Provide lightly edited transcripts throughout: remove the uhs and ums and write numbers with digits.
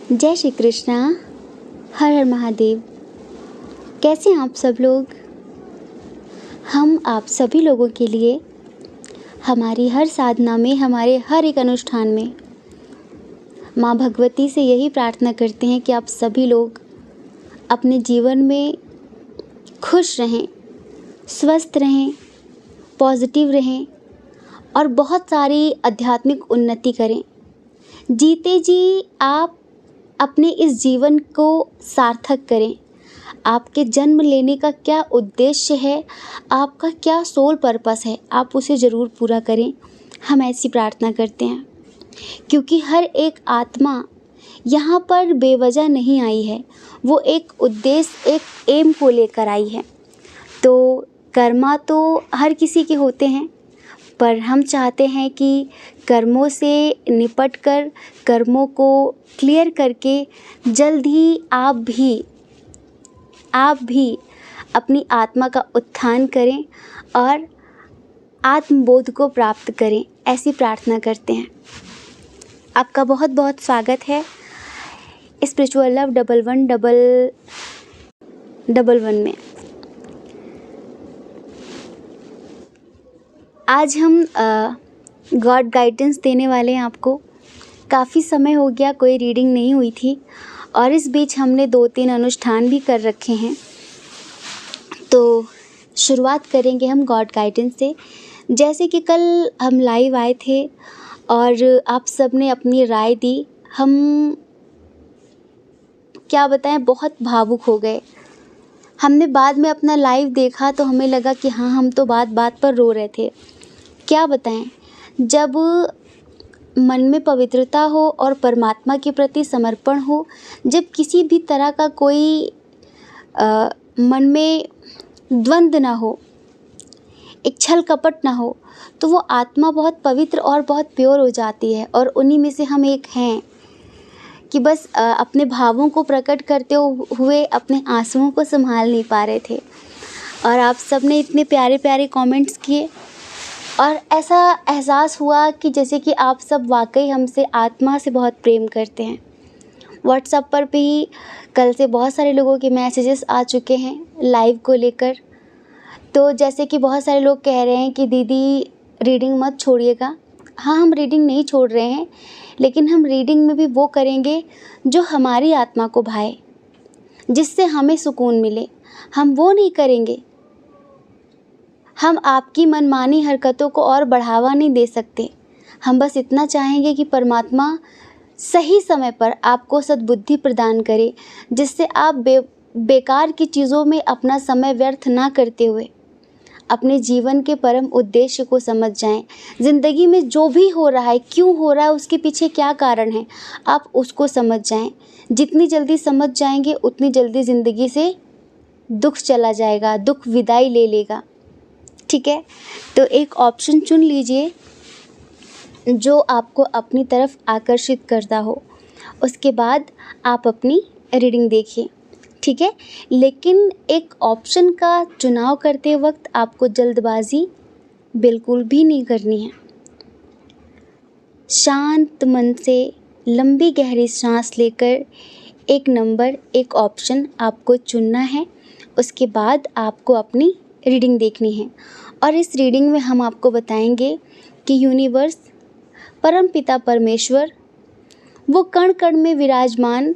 जय श्री कृष्णा। हर हर महादेव। कैसे हैं आप सब लोग? हम आप सभी लोगों के लिए हमारी हर साधना में, हमारे हर एक अनुष्ठान में माँ भगवती से यही प्रार्थना करते हैं कि आप सभी लोग अपने जीवन में खुश रहें, स्वस्थ रहें, पॉजिटिव रहें और बहुत सारी आध्यात्मिक उन्नति करें। जीते जी आप अपने इस जीवन को सार्थक करें। आपके जन्म लेने का क्या उद्देश्य है, आपका क्या सोल पर्पस है, आप उसे ज़रूर पूरा करें। हम ऐसी प्रार्थना करते हैं क्योंकि हर एक आत्मा यहाँ पर बेवजह नहीं आई है, वो एक उद्देश्य, एक एम को लेकर आई है। तो कर्मा तो हर किसी के होते हैं, पर हम चाहते हैं कि कर्मों से निपट कर, कर्मों को क्लियर करके जल्द ही आप भी अपनी आत्मा का उत्थान करें और आत्मबोध को प्राप्त करें, ऐसी प्रार्थना करते हैं। आपका बहुत बहुत स्वागत है स्पिरिचुअल लव 1111 में। आज हम गॉड गाइडेंस देने वाले हैं आपको। काफ़ी समय हो गया कोई रीडिंग नहीं हुई थी और इस बीच हमने 2-3 अनुष्ठान भी कर रखे हैं। तो शुरुआत करेंगे हम गॉड गाइडेंस से। जैसे कि कल हम लाइव आए थे और आप सब ने अपनी राय दी। हम क्या बताएं, बहुत भावुक हो गए। हमने बाद में अपना लाइव देखा तो हमें लगा कि हाँ, हम तो बात बात पर रो रहे थे। क्या बताएं, जब मन में पवित्रता हो और परमात्मा के प्रति समर्पण हो, जब किसी भी तरह का कोई मन में द्वंद्व ना हो, एक छल कपट ना हो, तो वो आत्मा बहुत पवित्र और बहुत प्योर हो जाती है। और उन्हीं में से हम एक हैं कि बस अपने भावों को प्रकट करते हुए अपने आंसुओं को संभाल नहीं पा रहे थे। और आप सब ने इतने प्यारे प्यारे कमेंट्स किए और ऐसा एहसास हुआ कि जैसे कि आप सब वाकई हमसे आत्मा से बहुत प्रेम करते हैं। व्हाट्सएप पर भी कल से बहुत सारे लोगों के मैसेजेस आ चुके हैं लाइव को लेकर। तो जैसे कि बहुत सारे लोग कह रहे हैं कि दीदी रीडिंग मत छोड़िएगा। हाँ, हम रीडिंग नहीं छोड़ रहे हैं, लेकिन हम रीडिंग में भी वो करेंगे जो हमारी आत्मा को भाए, जिससे हमें सुकून मिले। हम वो नहीं करेंगे। हम आपकी मनमानी हरकतों को और बढ़ावा नहीं दे सकते। हम बस इतना चाहेंगे कि परमात्मा सही समय पर आपको सद्बुद्धि प्रदान करे, जिससे आप बेकार की चीज़ों में अपना समय व्यर्थ ना करते हुए अपने जीवन के परम उद्देश्य को समझ जाएं। ज़िंदगी में जो भी हो रहा है, क्यों हो रहा है, उसके पीछे क्या कारण है, आप उसको समझ जाएं। जितनी जल्दी समझ जाएंगे उतनी जल्दी ज़िंदगी से दुख चला जाएगा, दुख विदाई ले लेगा। ठीक है, तो एक ऑप्शन चुन लीजिए जो आपको अपनी तरफ आकर्षित करता हो। उसके बाद आप अपनी रीडिंग देखिए। ठीक है, लेकिन एक ऑप्शन का चुनाव करते वक्त आपको जल्दबाजी बिल्कुल भी नहीं करनी है। शांत मन से लंबी गहरी सांस लेकर एक नंबर, एक ऑप्शन आपको चुनना है। उसके बाद आपको अपनी रीडिंग देखनी है और इस रीडिंग में हम आपको बताएंगे कि यूनिवर्स, परम पिता परमेश्वर, वो कण कण में विराजमान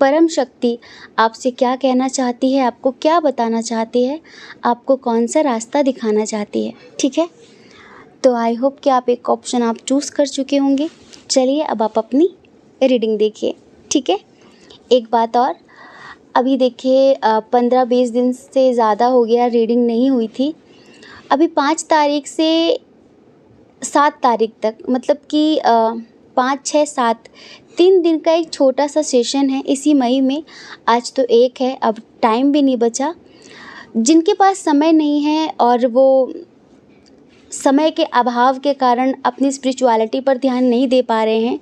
परम शक्ति आपसे क्या कहना चाहती है, आपको क्या बताना चाहती है, आपको कौन सा रास्ता दिखाना चाहती है। ठीक है, तो आई होप कि आप एक ऑप्शन आप चूज़ कर चुके होंगे। चलिए अब आप अपनी रीडिंग देखिए। ठीक है, एक बात और, अभी देखिए 15-20 दिन से ज़्यादा हो गया रीडिंग नहीं हुई थी। अभी 5 तारीख से 7 तारीख तक, मतलब कि 5, 6, 7 3 दिन का एक छोटा सा सेशन है इसी मई में। आज तो 1 है, अब टाइम भी नहीं बचा। जिनके पास समय नहीं है और वो समय के अभाव के कारण अपनी स्पिरिचुअलिटी पर ध्यान नहीं दे पा रहे हैं,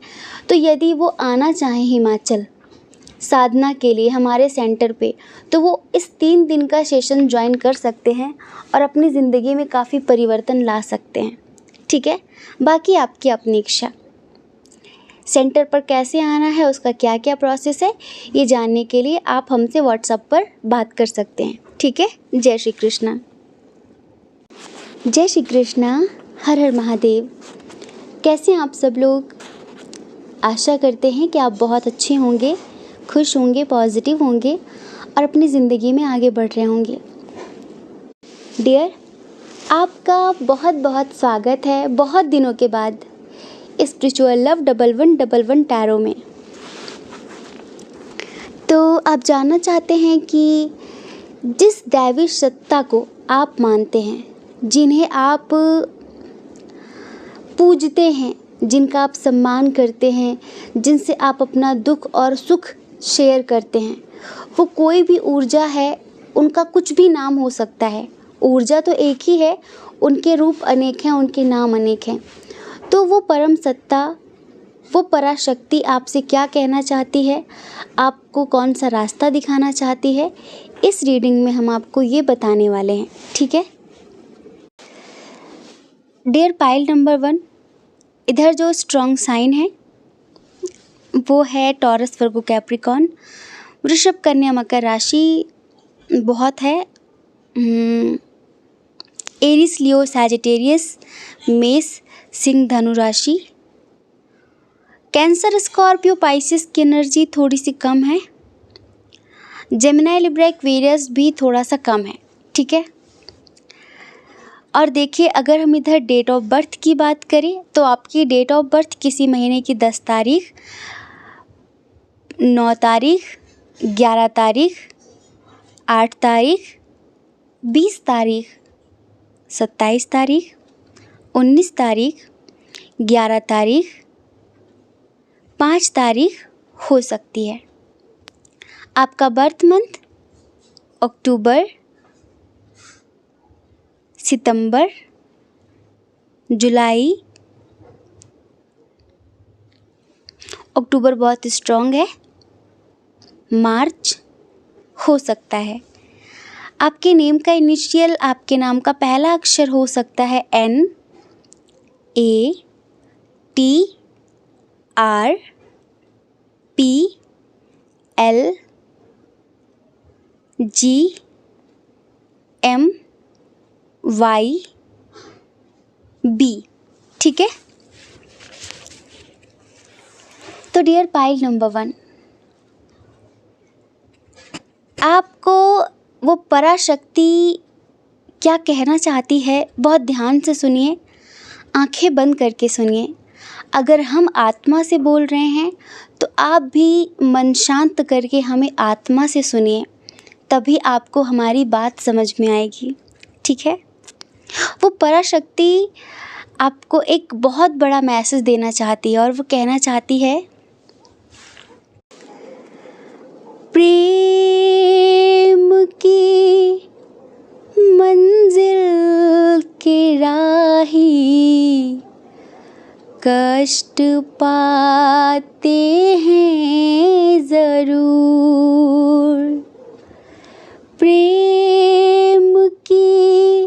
तो यदि वो आना चाहें हिमाचल साधना के लिए हमारे सेंटर पे, तो वो इस 3 दिन का सेशन ज्वाइन कर सकते हैं और अपनी ज़िंदगी में काफ़ी परिवर्तन ला सकते हैं। ठीक है, बाकी आपकी अपनी इच्छा। सेंटर पर कैसे आना है, उसका क्या क्या प्रोसेस है, ये जानने के लिए आप हमसे व्हाट्सएप पर बात कर सकते हैं। ठीक है। जय श्री कृष्णा। जय श्री कृष्णा। हर हर महादेव। कैसे हैं आप सब लोग? आशा करते हैं कि आप बहुत अच्छे होंगे, खुश होंगे, पॉजिटिव होंगे और अपनी ज़िंदगी में आगे बढ़ रहे होंगे। डियर, आपका बहुत बहुत स्वागत है बहुत दिनों के बाद स्पिरिचुअल लव 1111 टैरो में। तो आप जानना चाहते हैं कि जिस दैवी सत्ता को आप मानते हैं, जिन्हें आप पूजते हैं, जिनका आप सम्मान करते हैं, जिनसे आप अपना दुख और सुख शेयर करते हैं, वो कोई भी ऊर्जा है, उनका कुछ भी नाम हो सकता है। ऊर्जा तो एक ही है, उनके रूप अनेक हैं, उनके नाम अनेक हैं। तो वो परम सत्ता, वो पराशक्ति आपसे क्या कहना चाहती है, आपको कौन सा रास्ता दिखाना चाहती है, इस रीडिंग में हम आपको ये बताने वाले हैं। ठीक है। डियर पाइल नंबर 1, इधर जो स्ट्रॉन्ग साइन है वो है टॉरस, वर्गो, कैप्रिकॉर्न, वृषभ, कन्या, मकर राशि बहुत है। एरिस, लियो, सैजिटेरियस, मेष, सिंह, धनु राशि। कैंसर, स्कॉर्पियो, पाइसेस की एनर्जी थोड़ी सी कम है। जेमिनी, लिब्रा, एक्वेरियस भी थोड़ा सा कम है। ठीक है। और देखिए, अगर हम इधर डेट ऑफ बर्थ की बात करें तो आपकी डेट ऑफ बर्थ किसी महीने की 10 तारीख, 9 तारीख, 11 तारीख, 8 तारीख, 20 तारीख, 27 तारीख, 19 तारीख, 11 तारीख, 5 तारीख हो सकती है। आपका बर्थ मंथ अक्टूबर, सितंबर, जुलाई। अक्टूबर बहुत स्ट्रॉन्ग है। मार्च हो सकता है। आपके नेम का इनिशियल, आपके नाम का पहला अक्षर हो सकता है N, A, T, R, P, L, G, M, Y, B। ठीक है। तो डियर पाइल नंबर 1, आपको वो पराशक्ति क्या कहना चाहती है, बहुत ध्यान से सुनिए, आंखें बंद करके सुनिए। अगर हम आत्मा से बोल रहे हैं तो आप भी मन शांत करके हमें आत्मा से सुनिए, तभी आपको हमारी बात समझ में आएगी। ठीक है। वो पराशक्ति आपको एक बहुत बड़ा मैसेज देना चाहती है और वो कहना चाहती है, प्रेम की मंजिल के राही कष्ट पाते हैं ज़रूर। प्रेम की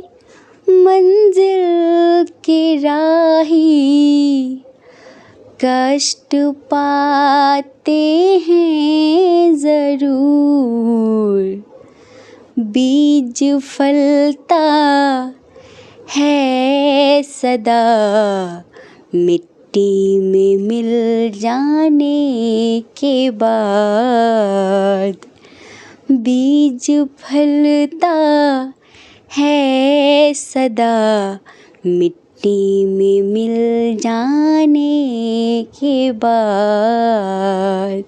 मंजिल के राही कष्ट पाते हैं ज़रूर। बीज फलता है सदा मिट्टी में मिल जाने के बाद। बीज फलता है सदा मिट्टी में मिल जाने के बाद।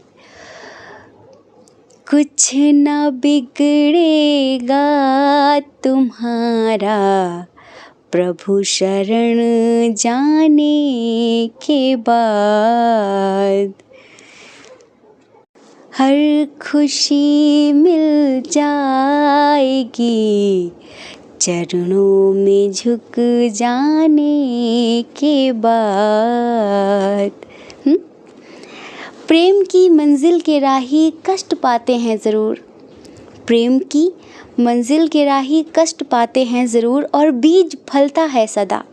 कुछ न बिगड़ेगा तुम्हारा प्रभु शरण जाने के बाद। हर खुशी मिल जाएगी चरणों में झुक जाने के बाद। प्रेम की मंजिल के राही कष्ट पाते हैं ज़रूर। प्रेम की मंजिल के राही कष्ट पाते हैं ज़रूर, और बीज फलता है सदा।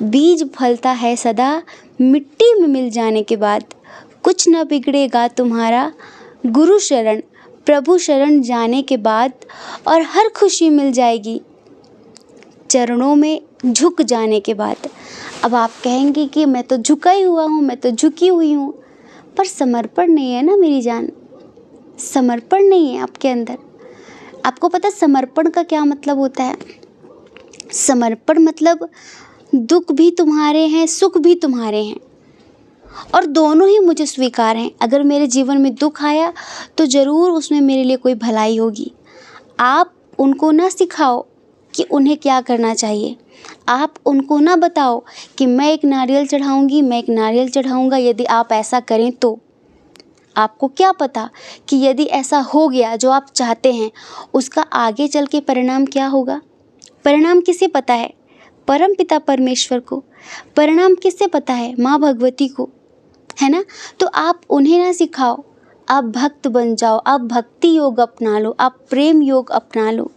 बीज फलता है सदा मिट्टी में मिल जाने के बाद। कुछ न बिगड़ेगा तुम्हारा गुरु शरण प्रभु शरण जाने के बाद, और हर खुशी मिल जाएगी चरणों में झुक जाने के बाद। अब आप कहेंगे कि मैं तो झुका ही हुआ हूँ, मैं तो झुकी हुई हूँ, पर समर्पण नहीं है ना मेरी जान, समर्पण नहीं है आपके अंदर। आपको पता है समर्पण का क्या मतलब होता है? समर्पण मतलब दुख भी तुम्हारे हैं, सुख भी तुम्हारे हैं, और दोनों ही मुझे स्वीकार हैं। अगर मेरे जीवन में दुख आया तो ज़रूर उसमें मेरे लिए कोई भलाई होगी। आप उनको ना सिखाओ कि उन्हें क्या करना चाहिए, आप उनको ना बताओ कि मैं एक नारियल चढ़ाऊंगी, मैं एक नारियल चढ़ाऊंगा यदि आप ऐसा करें तो। आपको क्या पता कि यदि ऐसा हो गया जो आप चाहते हैं, उसका आगे चल के परिणाम क्या होगा? परिणाम किसे पता है? परम पिता परमेश्वर को। परिणाम किससे पता है? माँ भगवती को, है ना? तो आप उन्हें ना सिखाओ, आप भक्त बन जाओ, आप भक्ति योग अपना लो, आप प्रेम योग अपना लो।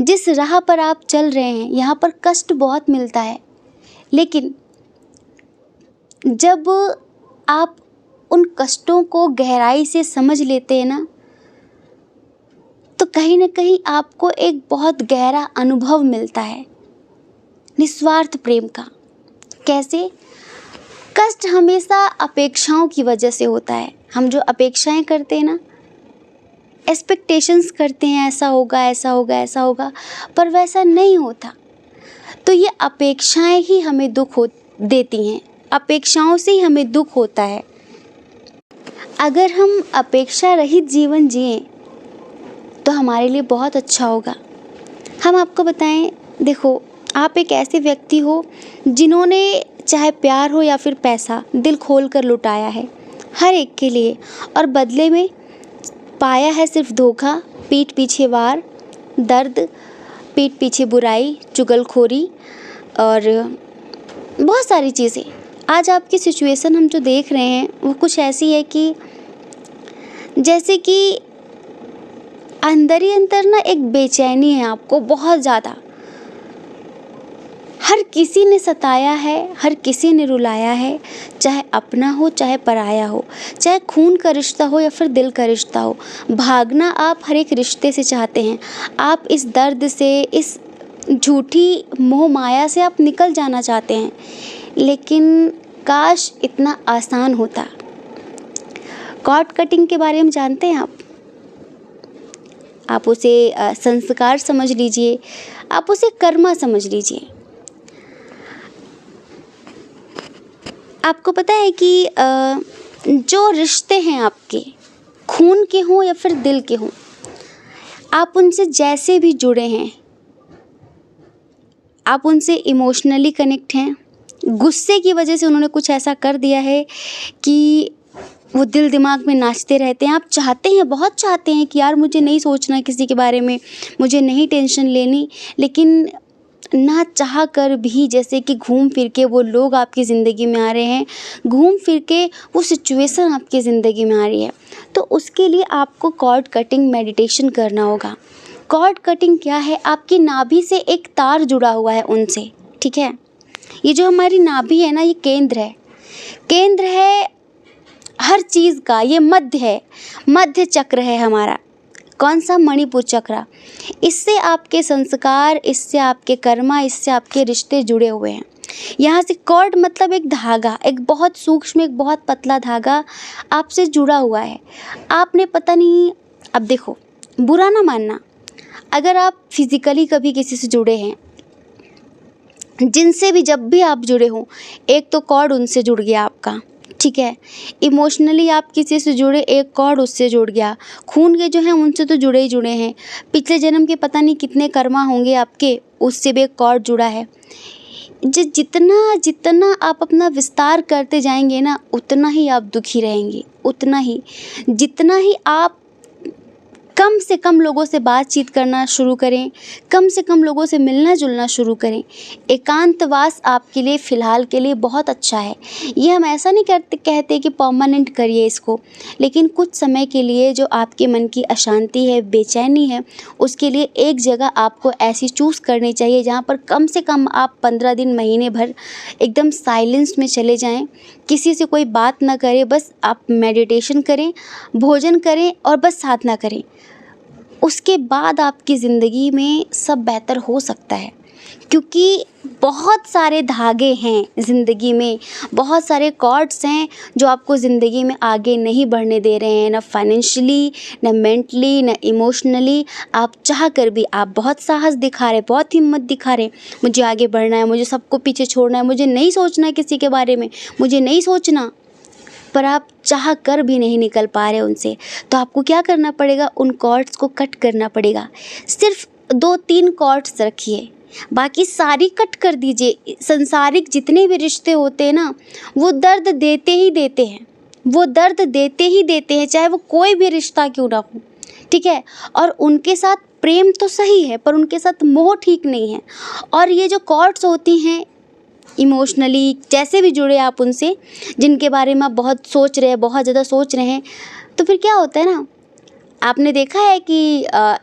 जिस राह पर आप चल रहे हैं यहाँ पर कष्ट बहुत मिलता है, लेकिन जब आप उन कष्टों को गहराई से समझ लेते हैं ना, तो कहीं ना कहीं आपको एक बहुत गहरा अनुभव मिलता है निस्वार्थ प्रेम का। कैसे? कष्ट हमेशा अपेक्षाओं की वजह से होता है। हम जो अपेक्षाएं करते हैं ना, एक्सपेक्टेशंस करते हैं, ऐसा होगा, ऐसा होगा, ऐसा होगा, पर वैसा नहीं होता। तो ये अपेक्षाएं ही हमें दुख देती हैं, अपेक्षाओं से ही हमें दुख होता है। अगर हम अपेक्षा रहित जीवन जिएं तो हमारे लिए बहुत अच्छा होगा। हम आपको बताएं, देखो आप एक ऐसे व्यक्ति हो जिन्होंने चाहे प्यार हो या फिर पैसा दिल खोल कर लुटाया है हर एक के लिए, और बदले में पाया है सिर्फ धोखा, पीठ पीछे वार, दर्द, पीठ पीछे बुराई, चुगलखोरी और बहुत सारी चीज़ें। आज आपकी सिचुएशन हम जो देख रहे हैं वो कुछ ऐसी है कि जैसे कि अंदर ही अंदर ना एक बेचैनी है आपको बहुत ज़्यादा। हर किसी ने सताया है, हर किसी ने रुलाया है, चाहे अपना हो चाहे पराया हो, चाहे खून का रिश्ता हो या फिर दिल का रिश्ता हो। भागना आप हर एक रिश्ते से चाहते हैं, आप इस दर्द से, इस झूठी मोह माया से आप निकल जाना चाहते हैं, लेकिन काश इतना आसान होता। कॉर्ड कटिंग के बारे में जानते हैं आप उसे संस्कार समझ लीजिए, आप उसे कर्मा समझ लीजिए। आपको पता है कि जो रिश्ते हैं आपके, खून के हों या फिर दिल के हों, आप उनसे जैसे भी जुड़े हैं, आप उनसे इमोशनली कनेक्ट हैं, गुस्से की वजह से उन्होंने कुछ ऐसा कर दिया है कि वो दिल दिमाग में नाचते रहते हैं। आप चाहते हैं, बहुत चाहते हैं कि यार मुझे नहीं सोचना किसी के बारे में, मुझे नहीं टेंशन लेनी, लेकिन ना चाह कर भी जैसे कि घूम फिर के वो लोग आपकी ज़िंदगी में आ रहे हैं, घूम फिर के वो सिचुएशन आपकी ज़िंदगी में आ रही है। तो उसके लिए आपको कॉर्ड कटिंग मेडिटेशन करना होगा। कॉर्ड कटिंग क्या है? आपकी नाभि से एक तार जुड़ा हुआ है उनसे, ठीक है? ये जो हमारी नाभि है ना, ये केंद्र है, केंद्र है हर चीज़ का, ये मध्य है, मध्य चक्र है हमारा। कौन सा? मणिपुर चक्र। इससे आपके संस्कार, इससे आपके कर्मा, इससे आपके रिश्ते जुड़े हुए हैं। यहाँ से कॉर्ड मतलब एक धागा, एक बहुत सूक्ष्म, एक बहुत पतला धागा आपसे जुड़ा हुआ है। आपने पता नहीं, अब देखो बुरा ना मानना, अगर आप फिज़िकली कभी किसी से जुड़े हैं, जिनसे भी जब भी आप जुड़े हों, एक तो कॉर्ड उनसे जुड़ गया आपका, ठीक है? इमोशनली आप किसी से जुड़े, एक कॉर्ड उससे जुड़ गया। खून के जो हैं उनसे तो जुड़े ही जुड़े हैं, पिछले जन्म के पता नहीं कितने कर्मा होंगे आपके, उससे भी एक कॉर्ड जुड़ा है। जितना जितना आप अपना विस्तार करते जाएंगे ना, उतना ही आप दुखी रहेंगे, उतना ही। जितना ही आप कम से कम लोगों से बातचीत करना शुरू करें, कम से कम लोगों से मिलना जुलना शुरू करें। एकांतवास आपके लिए फ़िलहाल के लिए बहुत अच्छा है। ये हम ऐसा नहीं कहते कि परमानेंट करिए इसको, लेकिन कुछ समय के लिए जो आपके मन की अशांति है, बेचैनी है, उसके लिए एक जगह आपको ऐसी चूज़ करनी चाहिए जहाँ पर कम से कम आप 15 दिन, महीने भर एकदम साइलेंस में चले जाएँ, किसी से कोई बात ना करें, बस आप मेडिटेशन करें, भोजन करें और बस साधना करें। उसके बाद आपकी ज़िंदगी में सब बेहतर हो सकता है, क्योंकि बहुत सारे धागे हैं ज़िंदगी में, बहुत सारे कॉर्ड्स हैं जो आपको ज़िंदगी में आगे नहीं बढ़ने दे रहे हैं, ना फाइनेंशियली, ना मेंटली, ना इमोशनली। आप चाह कर भी आप बहुत साहस दिखा रहे, बहुत हिम्मत दिखा रहे, मुझे आगे बढ़ना है, मुझे सबको पीछे छोड़ना है, मुझे नहीं सोचना है किसी के बारे में, मुझे नहीं सोचना, पर आप चाह कर भी नहीं निकल पा रहे उनसे। तो आपको क्या करना पड़ेगा, उन कॉर्ड्स को कट करना पड़ेगा। सिर्फ 2-3 कॉर्ड्स रखिए, बाकी सारी कट कर दीजिए। संसारिक जितने भी रिश्ते होते हैं ना, वो दर्द देते ही देते हैं, वो दर्द देते ही देते हैं, चाहे वो कोई भी रिश्ता क्यों ना हो, ठीक है। और उनके साथ प्रेम तो सही है, पर उनके साथ मोह ठीक नहीं है। और ये जो कॉर्ड्स होती हैं इमोशनली जैसे भी जुड़े आप उनसे, जिनके बारे में आप बहुत सोच रहे हैं, बहुत ज़्यादा सोच रहे हैं, तो फिर क्या होता है ना, आपने देखा है कि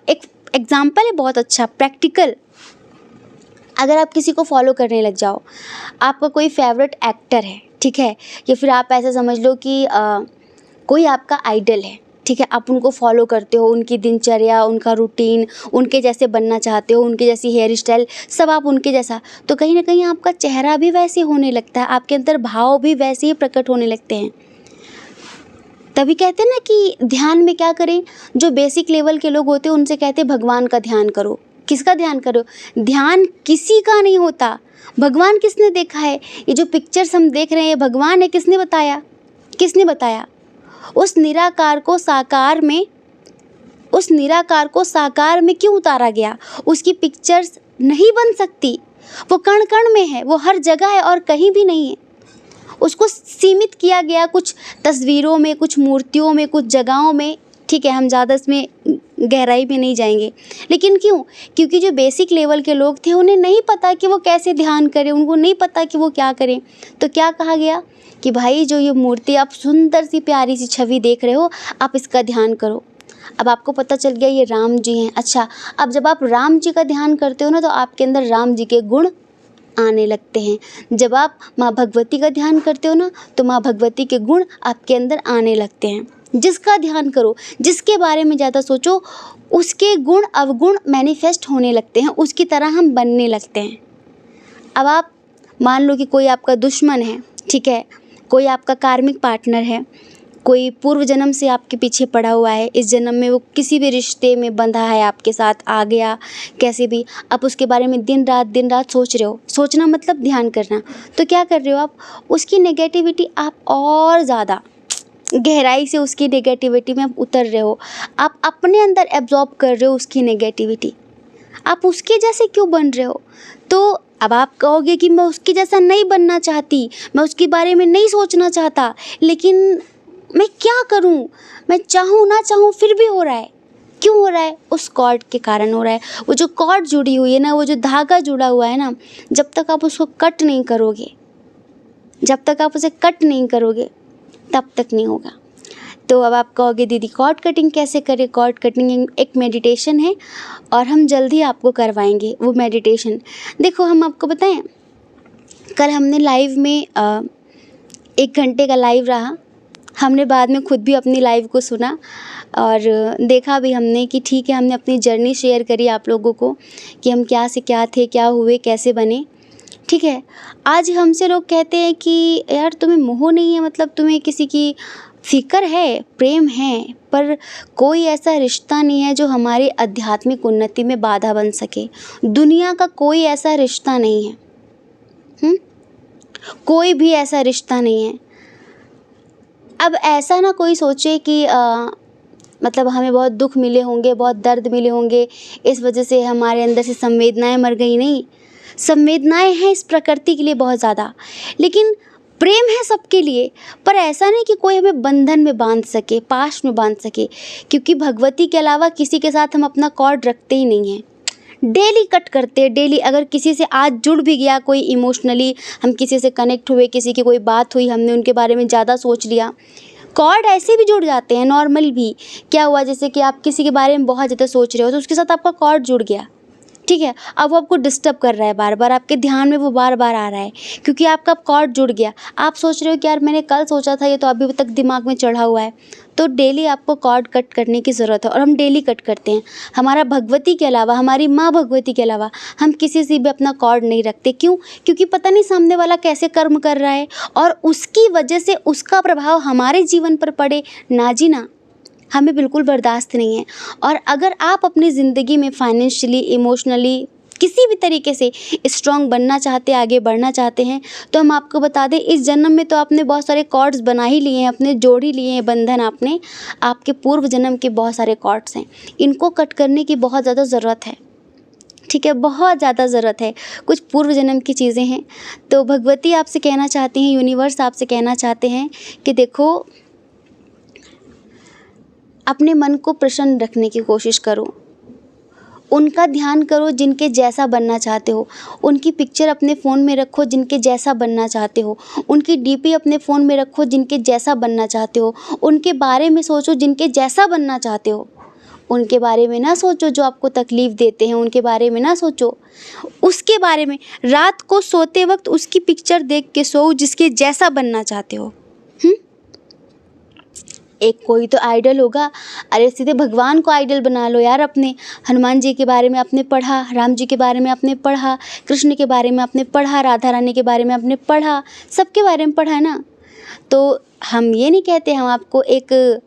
एक एग्ज़ाम्पल है बहुत अच्छा प्रैक्टिकल। अगर आप किसी को फॉलो करने लग जाओ, आपका कोई फेवरेट एक्टर है, ठीक है, या फिर आप ऐसा समझ लो कि कोई आपका आइडल है, ठीक है, आप उनको फॉलो करते हो, उनकी दिनचर्या, उनका रूटीन, उनके जैसे बनना चाहते हो, उनकी जैसी हेयर स्टाइल, सब आप उनके जैसा, तो कहीं ना कहीं आपका चेहरा भी वैसे होने लगता है, आपके अंदर भाव भी वैसे ही प्रकट होने लगते हैं। तभी कहते हैं ना कि ध्यान में क्या करें, जो बेसिक लेवल के लोग होते हैं उनसे कहते हैं भगवान का ध्यान करो। किसका ध्यान करो? ध्यान किसी का नहीं होता। भगवान किसने देखा है? ये जो पिक्चर्स हम देख रहे हैं ये भगवान है, किसने बताया? किसने बताया? उस निराकार को साकार में, उस निराकार को साकार में क्यों उतारा गया? उसकी पिक्चर्स नहीं बन सकती, वो कण कण में है, वो हर जगह है और कहीं भी नहीं है। उसको सीमित किया गया कुछ तस्वीरों में, कुछ मूर्तियों में, कुछ जगहों में, ठीक है, हम ज़्यादा इसमें गहराई में नहीं जाएंगे। लेकिन क्यों? क्योंकि जो बेसिक लेवल के लोग थे उन्हें नहीं पता कि वो कैसे ध्यान करें, उनको नहीं पता कि वो क्या करें। तो क्या कहा गया कि भाई जो ये मूर्ति आप सुंदर सी प्यारी सी छवि देख रहे हो, आप इसका ध्यान करो। अब आपको पता चल गया ये राम जी हैं। अच्छा, अब जब आप राम जी का ध्यान करते हो ना, तो आपके अंदर राम जी के गुण आने लगते हैं। जब आप माँ भगवती का ध्यान करते हो ना, तो माँ भगवती के गुण आपके अंदर आने लगते हैं। जिसका ध्यान करो, जिसके बारे में ज़्यादा सोचो, उसके गुण अवगुण मैनिफेस्ट होने लगते हैं, उसकी तरह हम बनने लगते हैं। अब आप मान लो कि कोई आपका दुश्मन है, ठीक है, कोई आपका कार्मिक पार्टनर है, कोई पूर्व जन्म से आपके पीछे पड़ा हुआ है, इस जन्म में वो किसी भी रिश्ते में बंधा है, आपके साथ आ गया कैसे भी, आप उसके बारे में दिन रात सोच रहे हो। सोचना मतलब ध्यान करना। तो क्या कर रहे हो आप? उसकी नेगेटिविटी आप और ज़्यादा गहराई से उसकी नेगेटिविटी में आप उतर रहे हो, आप अपने अंदर एब्जॉर्ब कर रहे हो उसकी नेगेटिविटी। आप उसके जैसे क्यों बन रहे हो? तो अब आप कहोगे कि मैं उसके जैसा नहीं बनना चाहती, मैं उसके बारे में नहीं सोचना चाहता, लेकिन मैं क्या करूं? मैं चाहूं ना चाहूं फिर भी हो रहा है। क्यों हो रहा है? उस कॉर्ड के कारण हो रहा है। वो जो कॉर्ड जुड़ी हुई है ना, वो जो धागा जुड़ा हुआ है ना, जब तक आप उसको कट नहीं करोगे, जब तक आप उसे कट नहीं करोगे, तब तक नहीं होगा। तो अब आप कहोगे दीदी कॉर्ड कटिंग कैसे करें? कॉर्ड कटिंग एक मेडिटेशन है और हम जल्दी आपको करवाएंगे वो मेडिटेशन। देखो, हम आपको बताएं, कल हमने लाइव में 1 घंटे का लाइव रहा। हमने बाद में खुद भी अपनी लाइव को सुना और देखा भी हमने कि ठीक है, हमने अपनी जर्नी शेयर करी आप लोगों को कि हम क्या से क्या थे, क्या हुए, कैसे बने, ठीक है। आज हमसे लोग कहते हैं कि यार तुम्हें मोह नहीं है, मतलब तुम्हें किसी की फ़िक्र है, प्रेम है, पर कोई ऐसा रिश्ता नहीं है जो हमारी आध्यात्मिक उन्नति में बाधा बन सके। दुनिया का कोई ऐसा रिश्ता नहीं है, कोई भी ऐसा रिश्ता नहीं है। अब ऐसा ना कोई सोचे कि मतलब हमें बहुत दुख मिले होंगे, बहुत दर्द मिले होंगे, इस वजह से हमारे अंदर से संवेदनाएं मर गई। नहीं, संवेदनाएं हैं इस प्रकृति के लिए बहुत ज़्यादा, लेकिन प्रेम है सबके लिए। पर ऐसा नहीं कि कोई हमें बंधन में बांध सके, पाश में बांध सके, क्योंकि भगवती के अलावा किसी के साथ हम अपना कॉर्ड रखते ही नहीं हैं। डेली कट करते हैं, डेली। अगर किसी से आज जुड़ भी गया कोई इमोशनली, हम किसी से कनेक्ट हुए, किसी की कोई बात हुई, हमने उनके बारे में ज़्यादा सोच लिया, कॉर्ड ऐसे भी जुड़ जाते हैं नॉर्मल भी। क्या हुआ, जैसे कि आप किसी के बारे में बहुत ज़्यादा सोच रहे हो तो उसके साथ आपका कॉर्ड जुड़ गया, ठीक है, अब वो आपको डिस्टर्ब कर रहा है, बार बार आपके ध्यान में वो बार बार आ रहा है, क्योंकि आपका कॉर्ड जुड़ गया। आप सोच रहे हो कि यार मैंने कल सोचा था, ये तो अभी तक दिमाग में चढ़ा हुआ है। तो डेली आपको कॉर्ड कट करने की ज़रूरत है, और हम डेली कट करते हैं। हमारा भगवती के अलावा, हमारी माँ भगवती के अलावा हम किसी से भी अपना कॉर्ड नहीं रखते। क्यों? क्योंकि पता नहीं सामने वाला कैसे कर्म कर रहा है, और उसकी वजह से उसका प्रभाव हमारे जीवन पर पड़े, ना जी ना, हमें बिल्कुल बर्दाश्त नहीं है। और अगर आप अपनी ज़िंदगी में फाइनेंशियली, इमोशनली, किसी भी तरीके से स्ट्रॉन्ग बनना चाहते हैं, आगे बढ़ना चाहते हैं, तो हम आपको बता दें, इस जन्म में तो आपने बहुत सारे कॉर्ड्स बना ही लिए हैं, अपने जोड़ ही लिए हैं बंधन आपने। आपके पूर्व जन्म के बहुत सारे कॉर्ड्स हैं, इनको कट करने की बहुत ज़्यादा ज़रूरत है। ठीक है, बहुत ज़्यादा ज़रूरत है। कुछ पूर्व जन्म की चीज़ें हैं। तो भगवती आपसे कहना चाहती हैं, यूनिवर्स आपसे कहना चाहते हैं कि देखो, अपने मन को प्रसन्न रखने की कोशिश करो। उनका ध्यान करो जिनके जैसा बनना चाहते हो। उनकी पिक्चर अपने फ़ोन में रखो जिनके जैसा बनना चाहते हो। उनकी डीपी अपने फ़ोन में रखो जिनके जैसा बनना चाहते हो। उनके बारे में सोचो जिनके जैसा बनना चाहते हो। उनके बारे में ना सोचो जो आपको तकलीफ़ देते हैं, उनके बारे में ना सोचो। उसके बारे में रात को सोते वक्त उसकी पिक्चर देख के सोओ जिसके जैसा बनना चाहते हो। एक कोई तो आइडल होगा, अरे सीधे भगवान को आइडल बना लो यार अपने। हनुमान जी के बारे में आपने पढ़ा, राम जी के बारे में आपने पढ़ा, कृष्ण के बारे में आपने पढ़ा, राधा रानी के बारे में आपने पढ़ा, सबके बारे में पढ़ा है ना। तो हम ये नहीं कहते, हम आपको एक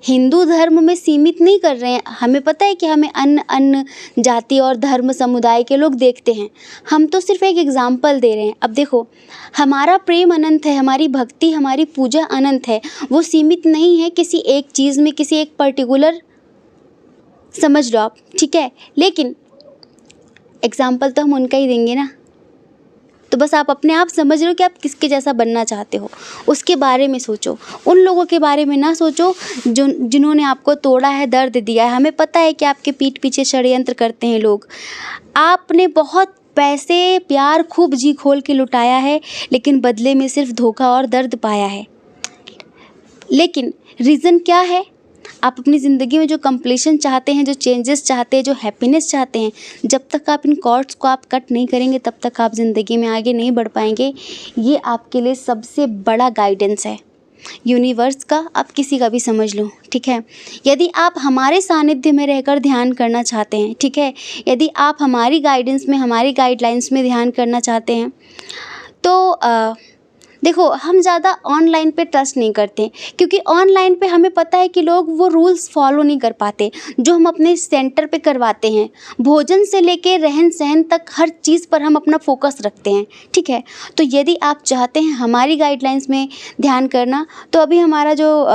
हिंदू धर्म में सीमित नहीं कर रहे हैं। हमें पता है कि हमें अन्य अन्य जाति और धर्म समुदाय के लोग देखते हैं। हम तो सिर्फ एक एग्जाम्पल दे रहे हैं। अब देखो, हमारा प्रेम अनंत है, हमारी भक्ति, हमारी पूजा अनंत है। वो सीमित नहीं है किसी एक चीज़ में, किसी एक पर्टिकुलर, समझ लो आप, ठीक है। लेकिन एग्जाम्पल तो हम उनका ही देंगे ना। तो बस आप अपने आप समझ रहे हो कि आप किसके जैसा बनना चाहते हो, उसके बारे में सोचो। उन लोगों के बारे में ना सोचो जिन्होंने आपको तोड़ा है, दर्द दिया है। हमें पता है कि आपके पीठ पीछे षड्यंत्र करते हैं लोग। आपने बहुत पैसे, प्यार खूब जी खोल के लुटाया है, लेकिन बदले में सिर्फ धोखा और दर्द पाया है। लेकिन रीज़न क्या है? आप अपनी ज़िंदगी में जो कंप्लीशन चाहते हैं, जो चेंजेस चाहते हैं, जो हैप्पीनेस चाहते हैं, जब तक आप इन कॉर्ड्स को आप कट नहीं करेंगे, तब तक आप ज़िंदगी में आगे नहीं बढ़ पाएंगे। ये आपके लिए सबसे बड़ा गाइडेंस है यूनिवर्स का, आप किसी का भी समझ लो, ठीक है। यदि आप हमारे सानिध्य में रहकर ध्यान करना चाहते हैं, ठीक है, यदि आप हमारी गाइडेंस में, हमारी गाइडलाइंस में ध्यान करना चाहते हैं, तो देखो, हम ज़्यादा ऑनलाइन पे ट्रस्ट नहीं करते, क्योंकि ऑनलाइन पे हमें पता है कि लोग वो रूल्स फॉलो नहीं कर पाते जो हम अपने सेंटर पे करवाते हैं। भोजन से लेके रहन सहन तक हर चीज़ पर हम अपना फोकस रखते हैं, ठीक है। तो यदि आप चाहते हैं हमारी गाइडलाइंस में ध्यान करना, तो अभी हमारा जो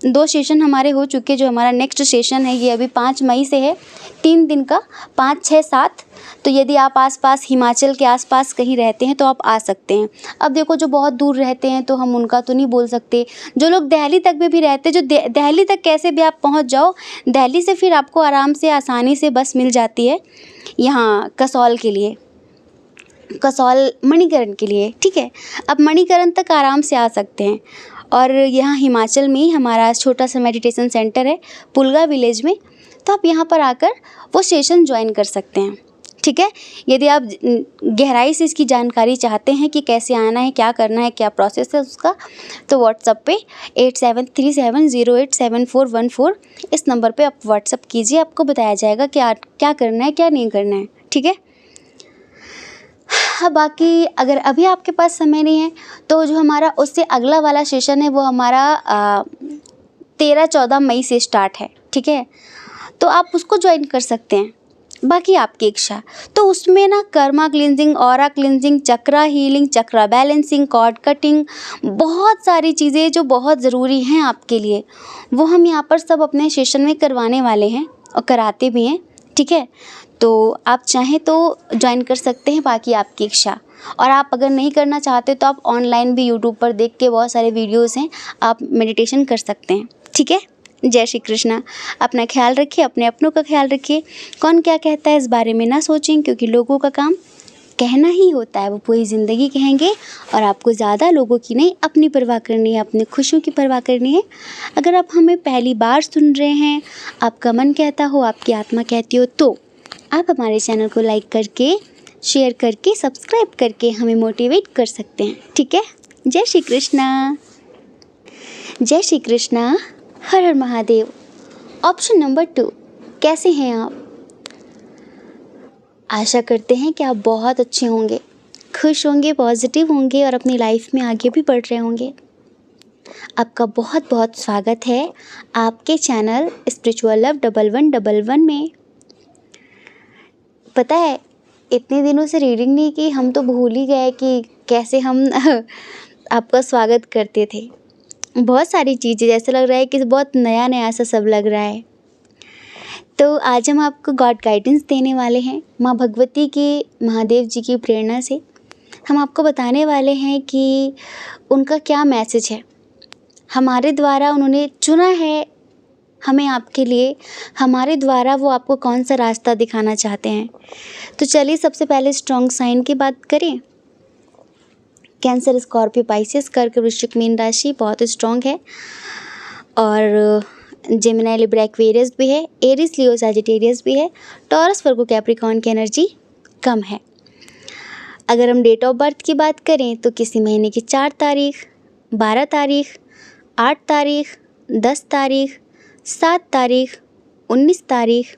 2 सेशन हमारे हो चुके, जो हमारा नेक्स्ट सेशन है ये अभी 5 मई से है, 3 दिन का, 5, 6, 7। तो यदि आप आसपास, हिमाचल के आसपास कहीं रहते हैं तो आप आ सकते हैं। अब देखो, जो बहुत दूर रहते हैं तो हम उनका तो नहीं बोल सकते। जो लोग दिल्ली तक में भी रहते हैं, जो दिल्ली तक कैसे भी आप पहुंच जाओ, दिल्ली से फिर आपको आराम से, आसानी से बस मिल जाती है यहाँ कसौल के लिए, कसौल मणिकरण के लिए, ठीक है। अब मणिकरण तक आराम से आ सकते हैं। और यहाँ हिमाचल में ही हमारा छोटा सा मेडिटेशन सेंटर है पुलगा विलेज में, तो आप यहाँ पर आकर वो सेशन ज्वाइन कर सकते हैं, ठीक है। यदि आप गहराई से इसकी जानकारी चाहते हैं कि कैसे आना है, क्या करना है, क्या प्रोसेस है उसका, तो व्हाट्सएप पे 8737087414 इस नंबर पे आप व्हाट्सएप कीजिए। आपको बताया जाएगा कि क्या करना है, क्या नहीं करना है, ठीक है। हाँ, बाकी अगर अभी आपके पास समय नहीं है, तो जो हमारा उससे अगला वाला सेशन है वो हमारा 13-14 मई से स्टार्ट है, ठीक है। तो आप उसको ज्वाइन कर सकते हैं, बाकी आपकी इच्छा। तो उसमें ना कर्मा क्लिनजिंग, ऑरा क्लिनजिंग, चक्रा हीलिंग, चक्रा बैलेंसिंग, कॉर्ड कटिंग, बहुत सारी चीज़ें जो बहुत ज़रूरी हैं आपके लिए, वो हम यहाँ पर सब अपने सेशन में करवाने वाले हैं और कराते भी हैं, ठीक है। तो आप चाहें तो ज्वाइन कर सकते हैं, बाकी आपकी इच्छा। और आप अगर नहीं करना चाहते तो आप ऑनलाइन भी यूट्यूब पर देख के, बहुत सारे वीडियोज़ हैं, आप मेडिटेशन कर सकते हैं, ठीक है। जय श्री कृष्णा। अपना ख्याल रखिए, अपने अपनों का ख्याल रखिए। कौन क्या कहता है इस बारे में ना सोचें, क्योंकि लोगों का काम कहना ही होता है, वो पूरी ज़िंदगी कहेंगे। और आपको ज़्यादा लोगों की नहीं, अपनी परवाह करनी है, अपनी खुशियों की परवाह करनी है। अगर आप हमें पहली बार सुन रहे हैं, आपका मन कहता हो, आपकी आत्मा कहती हो, तो आप हमारे चैनल को लाइक करके, शेयर करके, सब्सक्राइब करके हमें मोटिवेट कर सकते हैं, ठीक है। जय श्री कृष्णा, जय श्री कृष्णा, हर हर महादेव। ऑप्शन नंबर 2, कैसे हैं आप? आशा करते हैं कि आप बहुत अच्छे होंगे, खुश होंगे, पॉजिटिव होंगे और अपनी लाइफ में आगे भी बढ़ रहे होंगे। आपका बहुत बहुत स्वागत है आपके चैनल स्पिरिचुअल लव 1111 में। पता है, इतने दिनों से रीडिंग नहीं की, हम तो भूल ही गए कि कैसे हम आपका स्वागत करते थे। बहुत सारी चीज़ें, जैसे लग रहा है कि बहुत नया नया सा सब लग रहा है। तो आज हम आपको गॉड गाइडेंस देने वाले हैं। माँ भगवती की, महादेव जी की प्रेरणा से हम आपको बताने वाले हैं कि उनका क्या मैसेज है। हमारे द्वारा उन्होंने चुना है हमें आपके लिए, हमारे द्वारा वो आपको कौन सा रास्ता दिखाना चाहते हैं। तो चलिए सबसे पहले स्ट्रॉन्ग साइन की बात करें। कैंसर, स्कॉर्पियो, पाइसेस, कर्क, वृश्चिक, मीन राशि बहुत स्ट्रॉन्ग है। और जेमिनी, लिब्रा, एक्वेरियस भी है। एरिस, लियो, सैजिटेरियस भी है। टॉरस, वर्गो, कैप्रिकॉर्न की एनर्जी कम है। अगर हम डेट ऑफ बर्थ की बात करें तो किसी महीने की 4 तारीख, 12 तारीख, 8 तारीख, 10 तारीख, 7 तारीख, 19 तारीख,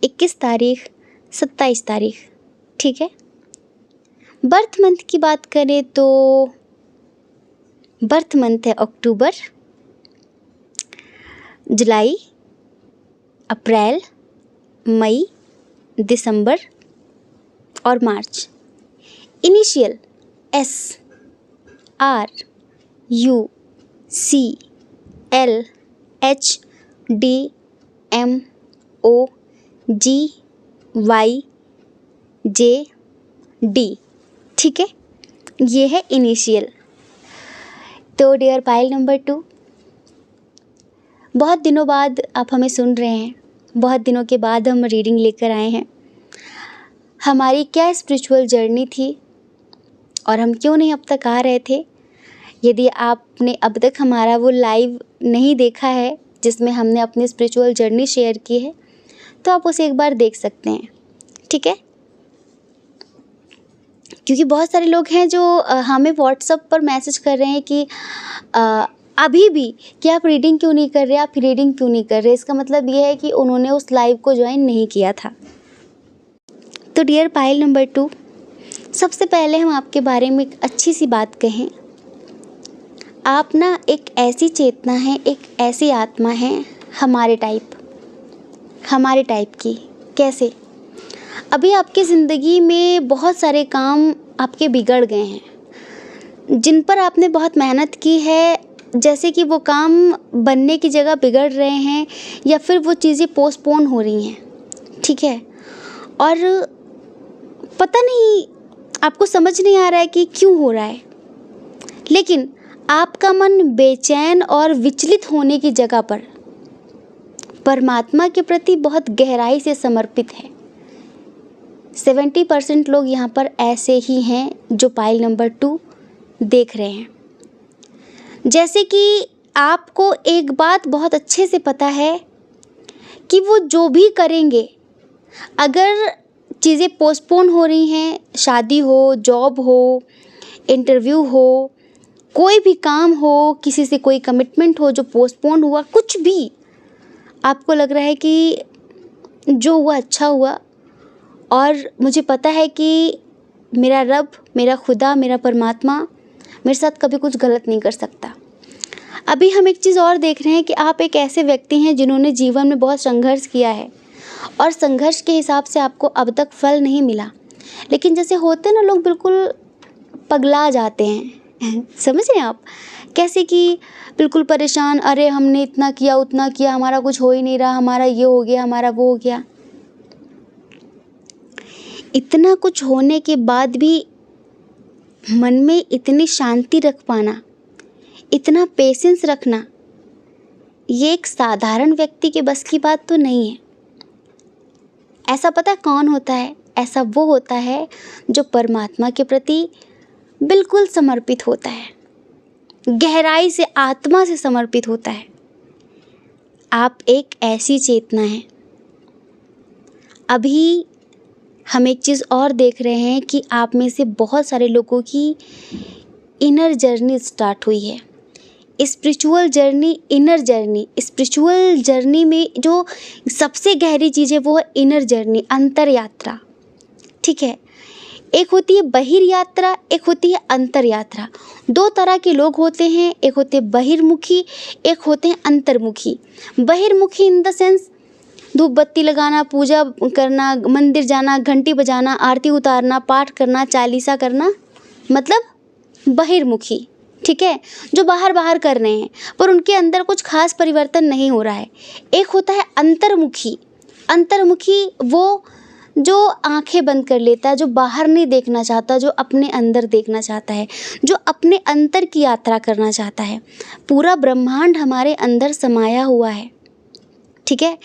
21 तारीख, 27 तारीख, ठीक है। बर्थ मंथ की बात करें तो बर्थ मंथ है अक्टूबर, जुलाई, अप्रैल, मई, दिसंबर और मार्च। Initial S, R, U, C, L, H, D, M, O, G, Y, J, D, ठीक है। ये है इनिशियल। तो डियर पाइल नंबर 2, बहुत दिनों बाद आप हमें सुन रहे हैं, बहुत दिनों के बाद हम रीडिंग लेकर आए हैं। हमारी क्या स्पिरिचुअल जर्नी थी और हम क्यों नहीं अब तक आ रहे थे। यदि आपने अब तक हमारा वो लाइव नहीं देखा है जिसमें हमने अपनी स्पिरिचुअल जर्नी शेयर की है, तो आप उसे एक बार देख सकते हैं, ठीक है। क्योंकि बहुत सारे लोग हैं जो हमें व्हाट्सएप पर मैसेज कर रहे हैं कि अभी भी कि आप रीडिंग क्यों नहीं कर रहे, आप रीडिंग क्यों नहीं कर रहे। इसका मतलब ये है कि उन्होंने उस लाइव को ज्वाइन नहीं किया था। तो डियर पाइल नंबर 2, सबसे पहले हम आपके बारे में एक अच्छी सी बात कहें। आप ना एक ऐसी चेतना है, एक ऐसी आत्मा है हमारे टाइप की। कैसे? अभी आपकी ज़िंदगी में बहुत सारे काम आपके बिगड़ गए हैं जिन पर आपने बहुत मेहनत की है, जैसे कि वो काम बनने की जगह बिगड़ रहे हैं या फिर वो चीज़ें पोस्टपोन हो रही हैं, ठीक है। और पता नहीं, आपको समझ नहीं आ रहा है कि क्यों हो रहा है, लेकिन आपका मन बेचैन और विचलित होने की जगह पर परमात्मा के प्रति बहुत गहराई से समर्पित है। 70% लोग यहाँ पर ऐसे ही हैं जो पाइल नंबर 2 देख रहे हैं। जैसे कि आपको एक बात बहुत अच्छे से पता है कि वो जो भी करेंगे, अगर चीज़ें पोस्टपोन हो रही हैं, शादी हो, जॉब हो, इंटरव्यू हो, कोई भी काम हो, किसी से कोई कमिटमेंट हो जो पोस्टपोन हुआ, कुछ भी आपको लग रहा है कि जो हुआ अच्छा हुआ और मुझे पता है कि मेरा रब, मेरा खुदा, मेरा परमात्मा मेरे साथ कभी कुछ गलत नहीं कर सकता। अभी हम एक चीज़ और देख रहे हैं कि आप एक ऐसे व्यक्ति हैं जिन्होंने जीवन में बहुत संघर्ष किया है और संघर्ष के हिसाब से आपको अब तक फल नहीं मिला। लेकिन जैसे होते ना, लोग बिल्कुल पगला जाते हैं समझ रहे हैं आप? कैसे कि बिल्कुल परेशान, अरे हमने इतना किया, उतना किया, हमारा कुछ हो ही नहीं रहा, हमारा ये हो गया, हमारा वो हो गया। इतना कुछ होने के बाद भी मन में इतनी शांति रख पाना, इतना पेशेंस रखना, ये एक साधारण व्यक्ति के बस की बात तो नहीं है। ऐसा पता कौन होता है? ऐसा वो होता है जो परमात्मा के प्रति बिल्कुल समर्पित होता है, गहराई से, आत्मा से समर्पित होता है। आप एक ऐसी चेतना है। अभी हम एक चीज़ और देख रहे हैं कि आप में से बहुत सारे लोगों की इनर जर्नी स्टार्ट हुई है। स्पिरिचुअल जर्नी में जो सबसे गहरी चीज़ है वो है इनर जर्नी, अंतर यात्रा। ठीक है, एक होती है बहिर यात्रा, एक होती है अंतर यात्रा। दो तरह के लोग होते हैं, एक होते हैं बहिर्मुखी, एक होते हैं अंतर्मुखी। बहिर्मुखी इन द सेंस धूप बत्ती लगाना, पूजा करना, मंदिर जाना, घंटी बजाना, आरती उतारना, पाठ करना, चालीसा करना, मतलब बहिर्मुखी। ठीक है, जो बाहर बाहर कर रहे हैं पर उनके अंदर कुछ खास परिवर्तन नहीं हो रहा है। एक होता है अंतर्मुखी। अंतर्मुखी वो जो आंखें बंद कर लेता है, जो बाहर नहीं देखना चाहता, जो अपने अंदर देखना चाहता है, जो अपने अंतर की यात्रा करना चाहता है। पूरा ब्रह्मांड हमारे अंदर समाया हुआ है। ठीक है,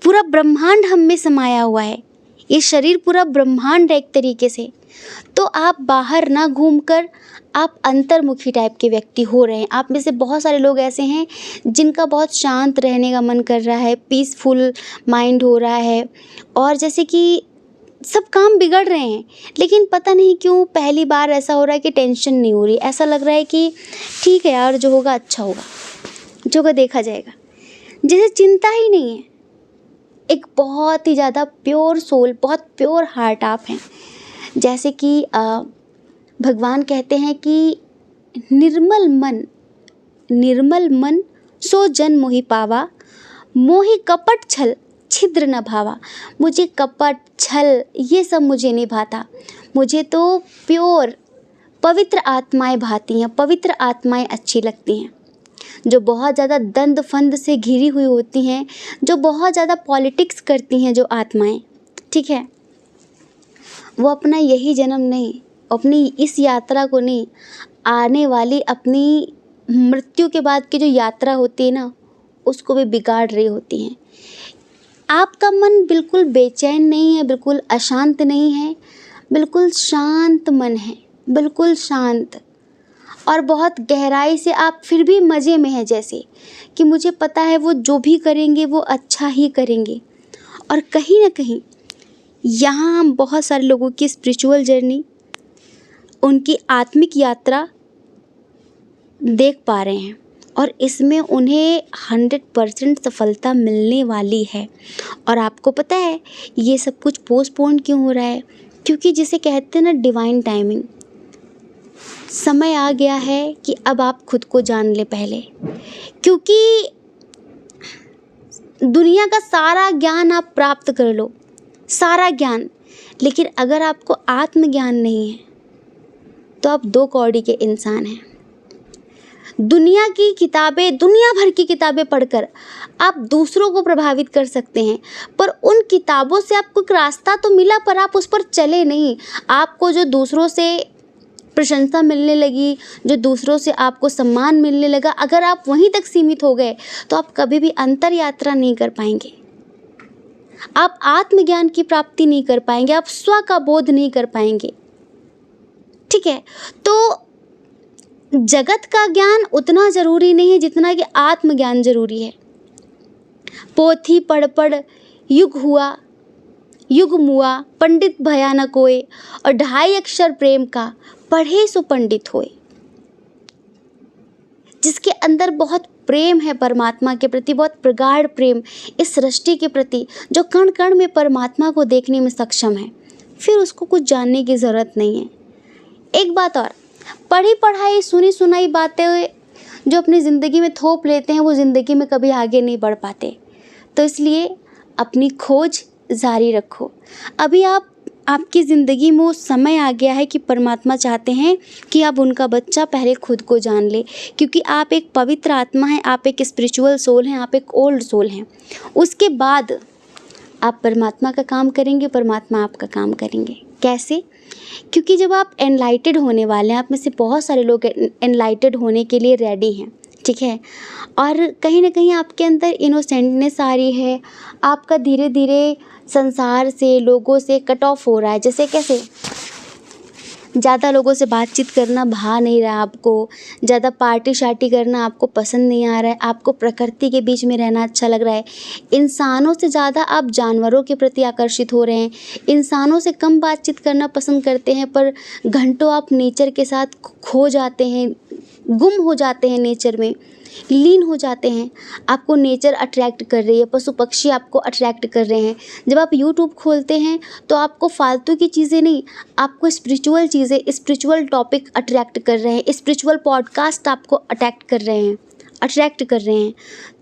पूरा ब्रह्मांड हम में समाया हुआ है। ये शरीर पूरा ब्रह्मांड है एक तरीके से। तो आप बाहर ना घूमकर आप अंतर्मुखी टाइप के व्यक्ति हो रहे हैं। आप में से बहुत सारे लोग ऐसे हैं जिनका बहुत शांत रहने का मन कर रहा है, पीसफुल माइंड हो रहा है, और जैसे कि सब काम बिगड़ रहे हैं, लेकिन पता नहीं क्यों पहली बार ऐसा हो रहा है कि टेंशन नहीं हो रही। ऐसा लग रहा है कि ठीक है यार, जो होगा अच्छा होगा, जो होगा देखा जाएगा, जैसे चिंता ही नहीं है। एक बहुत ही ज़्यादा प्योर सोल, बहुत प्योर हार्ट आप हैं। जैसे कि भगवान कहते हैं कि निर्मल मन सो जन मोहि पावा, मोहि कपट छल छिद्र न भावा। मुझे कपट छल ये सब मुझे नहीं भाता, मुझे तो प्योर पवित्र आत्माएं भाती हैं, पवित्र आत्माएं अच्छी लगती हैं। जो बहुत ज़्यादा दंड फंद से घिरी हुई होती हैं, जो बहुत ज़्यादा पॉलिटिक्स करती हैं जो आत्माएं, ठीक है, वो अपना यही जन्म नहीं, अपनी इस यात्रा को नहीं, आने वाली अपनी मृत्यु के बाद की जो यात्रा होती है ना, उसको भी बिगाड़ रही होती हैं। आपका मन बिल्कुल बेचैन नहीं है, बिल्कुल अशांत नहीं है, बिल्कुल शांत मन है, बिल्कुल शांत, और बहुत गहराई से आप फिर भी मज़े में हैं, जैसे कि मुझे पता है वो जो भी करेंगे वो अच्छा ही करेंगे। और कहीं ना कहीं यहाँ हम बहुत सारे लोगों की स्पिरिचुअल जर्नी, उनकी आत्मिक यात्रा देख पा रहे हैं, और इसमें उन्हें 100% सफलता मिलने वाली है। और आपको पता है ये सब कुछ पोस्टपोन क्यों हो रहा है? क्योंकि जिसे कहते हैं ना डिवाइन टाइमिंग, समय आ गया है कि अब आप खुद को जान ले पहले। क्योंकि दुनिया का सारा ज्ञान आप प्राप्त कर लो, सारा ज्ञान, लेकिन अगर आपको आत्मज्ञान नहीं है तो आप दो कौड़ी के इंसान हैं। दुनिया की किताबें, दुनिया भर की किताबें पढ़कर आप दूसरों को प्रभावित कर सकते हैं, पर उन किताबों से आपको एक रास्ता तो मिला, पर आप उस पर चले नहीं। आपको जो दूसरों से प्रशंसा मिलने लगी, जो दूसरों से आपको सम्मान मिलने लगा, अगर आप वहीं तक सीमित हो गए तो आप कभी भी अंतर यात्रा नहीं कर पाएंगे, आप आत्मज्ञान की प्राप्ति नहीं कर पाएंगे, आप स्व का बोध नहीं कर पाएंगे। ठीक है, तो जगत का ज्ञान उतना जरूरी नहीं है जितना कि आत्मज्ञान जरूरी है। पोथी पढ़ पढ़ युग हुआ, युग मुआ, पंडित भया न कोय, और 2.5 अक्षर प्रेम का पढ़े सो पंडित होए। जिसके अंदर बहुत प्रेम है परमात्मा के प्रति, बहुत प्रगाढ़ प्रेम इस सृष्टि के प्रति, जो कण कण में परमात्मा को देखने में सक्षम है, फिर उसको कुछ जानने की ज़रूरत नहीं है। एक बात और, पढ़ी पढ़ाई सुनी सुनाई बातें जो अपनी ज़िंदगी में थोप लेते हैं, वो ज़िंदगी में कभी आगे नहीं बढ़ पाते। तो इसलिए अपनी खोज जारी रखो। अभी आपकी ज़िंदगी में वो समय आ गया है कि परमात्मा चाहते हैं कि अब उनका बच्चा पहले खुद को जान ले, क्योंकि आप एक पवित्र आत्मा हैं, आप एक स्पिरिचुअल सोल हैं, आप एक ओल्ड सोल हैं। उसके बाद आप परमात्मा का काम करेंगे, परमात्मा आपका काम करेंगे। कैसे? क्योंकि जब आप एनलाइटेड होने वाले हैं, आप में से बहुत सारे लोग एनलाइटेड होने के लिए रेडी हैं, ठीक है, और कहीं ना कहीं आपके अंदर इनोसेंटनेस आ रही है, आपका धीरे धीरे संसार से, लोगों से कट ऑफ हो रहा है। जैसे कैसे? ज़्यादा लोगों से बातचीत करना भा नहीं रहा आपको, ज़्यादा पार्टी शार्टी करना आपको पसंद नहीं आ रहा है, आपको प्रकृति के बीच में रहना अच्छा लग रहा है, इंसानों से ज़्यादा आप जानवरों के प्रति आकर्षित हो रहे हैं, इंसानों से कम बातचीत करना पसंद करते हैं, पर घंटों आप नेचर के साथ खो जाते हैं, गुम हो जाते हैं, नेचर में लीन हो जाते हैं। आपको नेचर अट्रैक्ट कर रही है, पशु पक्षी आपको अट्रैक्ट कर रहे हैं। जब आप यूट्यूब खोलते हैं तो आपको फालतू की चीज़ें नहीं, आपको स्पिरिचुअल चीज़ें, स्पिरिचुअल टॉपिक अट्रैक्ट कर रहे हैं, स्पिरिचुअल पॉडकास्ट आपको अट्रैक्ट कर रहे हैं।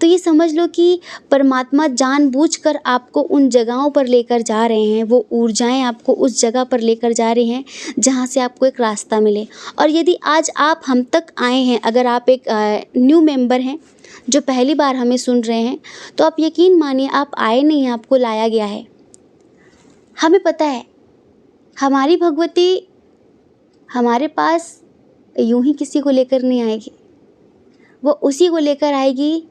तो ये समझ लो कि परमात्मा जानबूझकर आपको उन जगहों पर लेकर जा रहे हैं, वो ऊर्जाएं आपको उस जगह पर लेकर जा रहे हैं जहाँ से आपको एक रास्ता मिले। और यदि आज आप हम तक आए हैं, अगर आप एक न्यू मेंबर हैं जो पहली बार हमें सुन रहे हैं, तो आप यकीन मानिए आप आए नहीं हैं, आपको लाया गया है। हमें पता है हमारी भगवती हमारे पास यूं ही किसी को लेकर नहीं आएगी, वो उसी को लेकर आएगी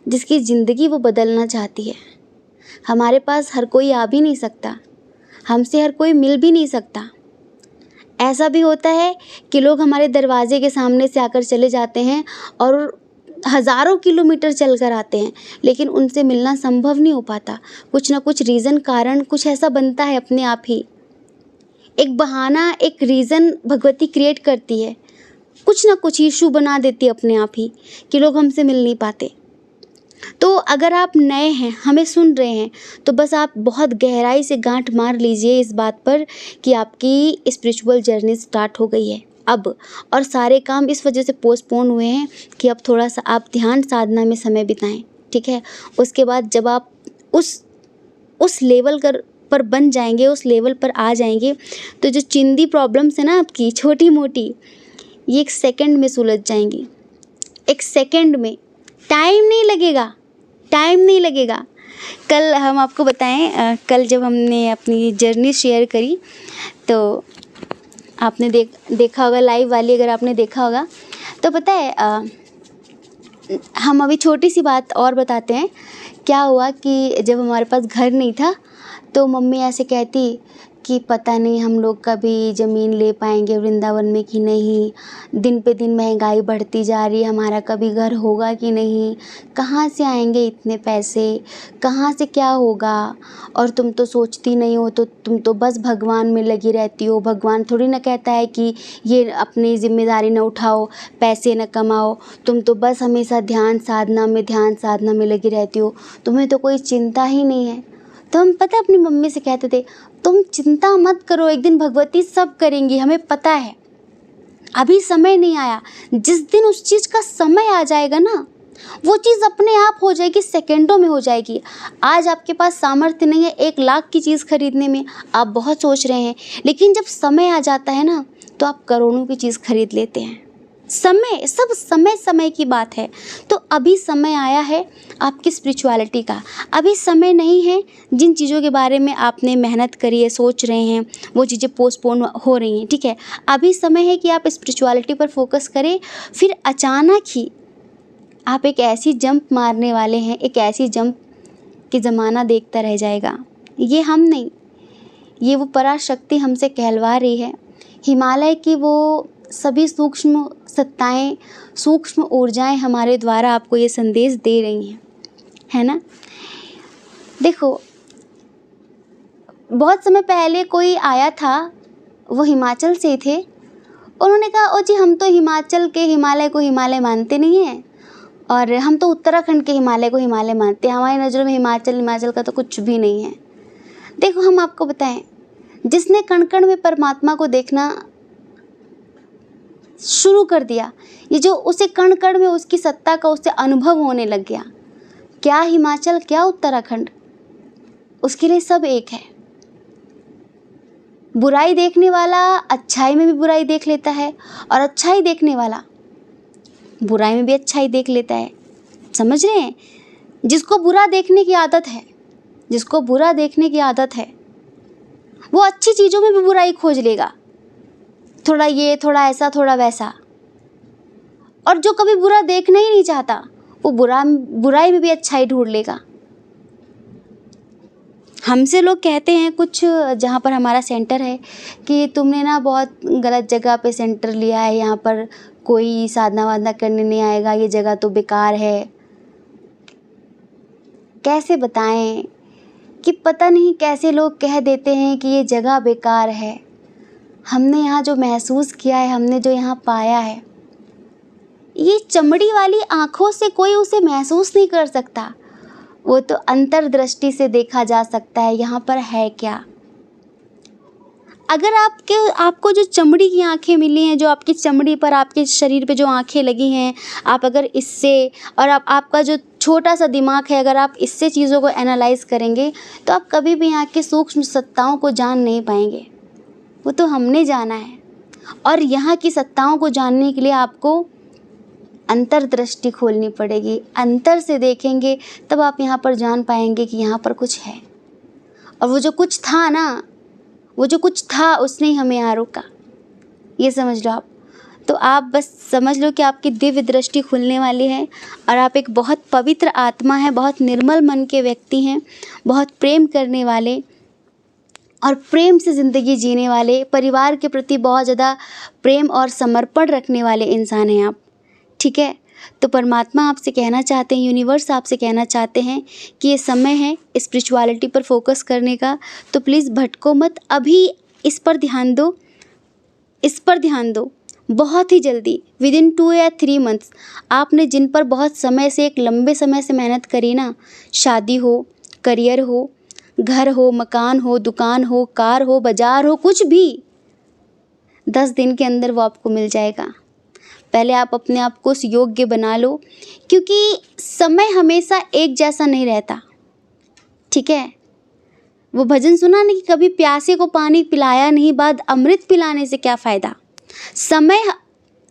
जिसकी ज़िंदगी वो बदलना चाहती है। हमारे पास हर कोई आ भी नहीं सकता, हमसे हर कोई मिल भी नहीं सकता। ऐसा भी होता है कि लोग हमारे दरवाजे के सामने से आकर चले जाते हैं और हज़ारों किलोमीटर चल कर आते हैं, लेकिन उनसे मिलना संभव नहीं हो पाता। कुछ ना कुछ रीज़न, कारण कुछ ऐसा बनता है अपने आप ही। एक बहाना, एक रीज़न भगवती क्रिएट करती है, कुछ ना कुछ इशू बना देती है अपने आप ही कि लोग हमसे मिल नहीं पाते। तो अगर आप नए हैं, हमें सुन रहे हैं, तो बस आप बहुत गहराई से गांठ मार लीजिए इस बात पर कि आपकी स्पिरिचुअल जर्नी स्टार्ट हो गई है अब। और सारे काम इस वजह से पोस्टपोन हुए हैं कि अब थोड़ा सा आप ध्यान साधना में समय बिताएं, ठीक है। उसके बाद जब आप उस लेवल पर बन जाएंगे, उस लेवल पर आ जाएंगे, तो जो चिंदी प्रॉब्लम्स है ना आपकी छोटी मोटी, ये 1 सेकंड में सुलझ जाएंगी। 1 सेकंड में, टाइम नहीं लगेगा। कल हम आपको बताएं, कल जब हमने अपनी जर्नी शेयर करी तो आपने देखा होगा, लाइव वाली अगर आपने देखा होगा तो पता है, हम अभी छोटी सी बात और बताते हैं। क्या हुआ कि जब हमारे पास घर नहीं था तो मम्मी ऐसे कहती कि पता नहीं हम लोग कभी ज़मीन ले पाएंगे वृंदावन में कि नहीं, दिन पे दिन महंगाई बढ़ती जा रही है, हमारा कभी घर होगा कि नहीं, कहाँ से आएंगे इतने पैसे, कहाँ से क्या होगा, और तुम तो सोचती नहीं हो, तो तुम तो बस भगवान में लगी रहती हो। भगवान थोड़ी ना कहता है कि ये अपनी जिम्मेदारी न उठाओ, पैसे न कमाओ, तुम तो बस हमेशा ध्यान साधना में लगी रहती हो, तुम्हें तो कोई चिंता ही नहीं है। तो हम पता अपनी मम्मी से कहते थे, तुम चिंता मत करो, एक दिन भगवती सब करेंगी, हमें पता है, अभी समय नहीं आया। जिस दिन उस चीज़ का समय आ जाएगा ना, वो चीज़ अपने आप हो जाएगी, सेकंडों में हो जाएगी। आज आपके पास सामर्थ्य नहीं है 1 लाख की चीज़ खरीदने में, आप बहुत सोच रहे हैं, लेकिन जब समय आ जाता है ना, तो आप करोड़ों की चीज़ खरीद लेते हैं। सब समय की बात है। तो अभी समय आया है आपकी स्पिरिचुअलिटी का। अभी समय नहीं है जिन चीज़ों के बारे में आपने मेहनत करी है, सोच रहे हैं, वो चीज़ें पोस्टपोन हो रही हैं, ठीक है। अभी समय है कि आप स्पिरिचुअलिटी पर फोकस करें। फिर अचानक ही आप एक ऐसी जंप मारने वाले हैं, एक ऐसी जंप कि ज़माना देखता रह जाएगा। ये हम नहीं, ये वो पराशक्ति हमसे कहलवा रही है। हिमालय की वो सभी सूक्ष्म सत्ताएं, सूक्ष्म ऊर्जाएं हमारे द्वारा आपको ये संदेश दे रही हैं, है ना। देखो, बहुत समय पहले कोई आया था, वो हिमाचल से थे। उन्होंने कहा, ओ जी हम तो हिमाचल के हिमालय को हिमालय मानते नहीं हैं, और हम तो उत्तराखंड के हिमालय को हिमालय मानते हैं, हमारी नज़रों में हिमाचल का तो कुछ भी नहीं है। देखो, हम आपको बताएं, जिसने कण कण में परमात्मा को देखना शुरू कर दिया, ये जो उसे कण कण में उसकी सत्ता का उससे अनुभव होने लग गया, क्या हिमाचल क्या उत्तराखंड, उसके लिए सब एक है। बुराई देखने वाला अच्छाई में भी बुराई देख लेता है, और अच्छाई देखने वाला बुराई में भी अच्छाई देख लेता है। समझ रहे हैं? जिसको बुरा देखने की आदत है, वो अच्छी चीज़ों में भी बुराई खोज लेगा, थोड़ा ये, थोड़ा ऐसा, थोड़ा वैसा। और जो कभी बुरा देखना ही नहीं चाहता, वो बुराई में भी अच्छाई ढूंढ लेगा। हमसे लोग कहते हैं कुछ, जहाँ पर हमारा सेंटर है, कि तुमने ना बहुत गलत जगह पे सेंटर लिया है, यहाँ पर कोई साधना वाधना करने नहीं आएगा, ये जगह तो बेकार है। कैसे बताएं कि पता नहीं कैसे लोग कह देते हैं कि ये जगह बेकार है। हमने यहाँ जो महसूस किया है, हमने जो यहाँ पाया है, ये चमड़ी वाली आँखों से कोई उसे महसूस नहीं कर सकता। वो तो अंतर्दृष्टि से देखा जा सकता है यहाँ पर है क्या। अगर आपको जो चमड़ी की आँखें मिली हैं, जो आपकी चमड़ी पर, आपके शरीर पे जो आँखें लगी हैं, आप अगर इससे, और आपका जो छोटा सा दिमाग है, अगर आप इससे चीज़ों को एनालाइज करेंगे तो आप कभी भी यहाँ की सूक्ष्म सत्ताओं को जान नहीं पाएंगे। वो तो हमने जाना है, और यहाँ की सत्ताओं को जानने के लिए आपको अंतर्दृष्टि खोलनी पड़ेगी। अंतर से देखेंगे तब आप यहाँ पर जान पाएंगे कि यहाँ पर कुछ है। और वो जो कुछ था ना, वो जो कुछ था उसने ही हमें यहाँ रोका, ये समझ लो आप। तो आप बस समझ लो कि आपकी दिव्य दृष्टि खुलने वाली है, और आप एक बहुत पवित्र आत्मा है, बहुत निर्मल मन के व्यक्ति हैं, बहुत प्रेम करने वाले और प्रेम से ज़िंदगी जीने वाले, परिवार के प्रति बहुत ज़्यादा प्रेम और समर्पण रखने वाले इंसान हैं आप। ठीक है, तो परमात्मा आपसे कहना चाहते हैं, यूनिवर्स आपसे कहना चाहते हैं कि ये समय है स्पिरिचुअलिटी पर फोकस करने का। तो प्लीज़ भटको मत, अभी इस पर ध्यान दो, इस पर ध्यान दो। बहुत ही जल्दी, विदिन 2 या 3 मंथ्स, आपने जिन पर बहुत समय से, एक लंबे समय से मेहनत करी ना, शादी हो, करियर हो, घर हो, मकान हो, दुकान हो, कार हो, बाजार हो, कुछ भी, 10 दिन के अंदर वो आपको मिल जाएगा। पहले आप अपने आप को उस योग्य बना लो, क्योंकि समय हमेशा एक जैसा नहीं रहता। ठीक है, वो भजन सुना नहीं कि कभी प्यासे को पानी पिलाया नहीं, बाद अमृत पिलाने से क्या फ़ायदा।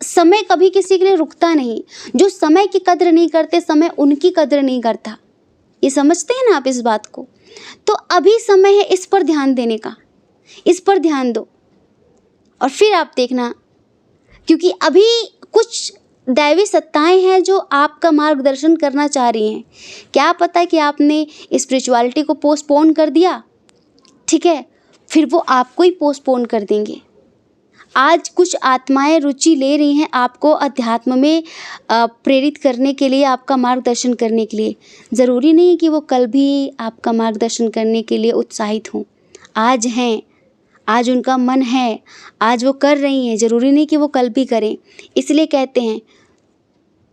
समय कभी किसी के लिए रुकता नहीं। जो समय की कद्र नहीं करते, समय उनकी कद्र नहीं करता। ये समझते हैं ना आप इस बात को। तो अभी समय है इस पर ध्यान देने का, इस पर ध्यान दो, और फिर आप देखना, क्योंकि अभी कुछ दैवी सत्ताएं हैं जो आपका मार्गदर्शन करना चाह रही हैं। क्या पता कि आपने स्पिरिचुअलिटी को पोस्टपोन कर दिया, ठीक है, फिर वो आपको ही पोस्टपोन कर देंगे। आज कुछ आत्माएं रुचि ले रही हैं आपको अध्यात्म में प्रेरित करने के लिए, आपका मार्गदर्शन करने के लिए। ज़रूरी नहीं है कि वो कल भी आपका मार्गदर्शन करने के लिए उत्साहित हों। आज हैं, आज उनका मन है, आज वो कर रही हैं, ज़रूरी नहीं कि वो कल भी करें। इसलिए कहते हैं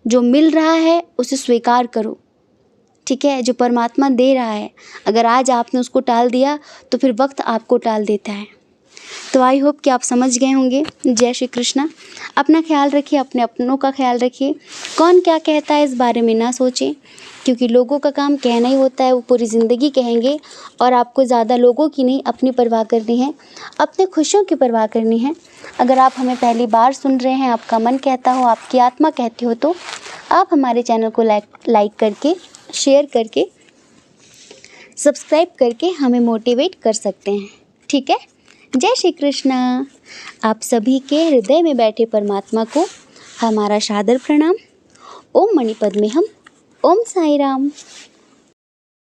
जो मिल रहा है उसे स्वीकार करो। ठीक है, जो परमात्मा दे रहा है, अगर आज आपने उसको टाल दिया तो फिर वक्त आपको टाल देता है। तो आई होप कि आप समझ गए होंगे। जय श्री कृष्णा। अपना ख्याल रखिए, अपने अपनों का ख्याल रखिए। कौन क्या कहता है इस बारे में ना सोचें, क्योंकि लोगों का काम कहना ही होता है, वो पूरी ज़िंदगी कहेंगे, और आपको ज़्यादा लोगों की नहीं, अपनी परवाह करनी है, अपने खुशियों की परवाह करनी है। अगर आप हमें पहली बार सुन रहे हैं, आपका मन कहता हो, आपकी आत्मा कहती हो, तो आप हमारे चैनल को लाइक करके, शेयर करके, सब्सक्राइब करके हमें मोटिवेट कर सकते हैं। ठीक है, जय श्री कृष्णा। आप सभी के हृदय में बैठे परमात्मा को हमारा सादर प्रणाम। ओम मणिपद्मे हम। ओम साई राम।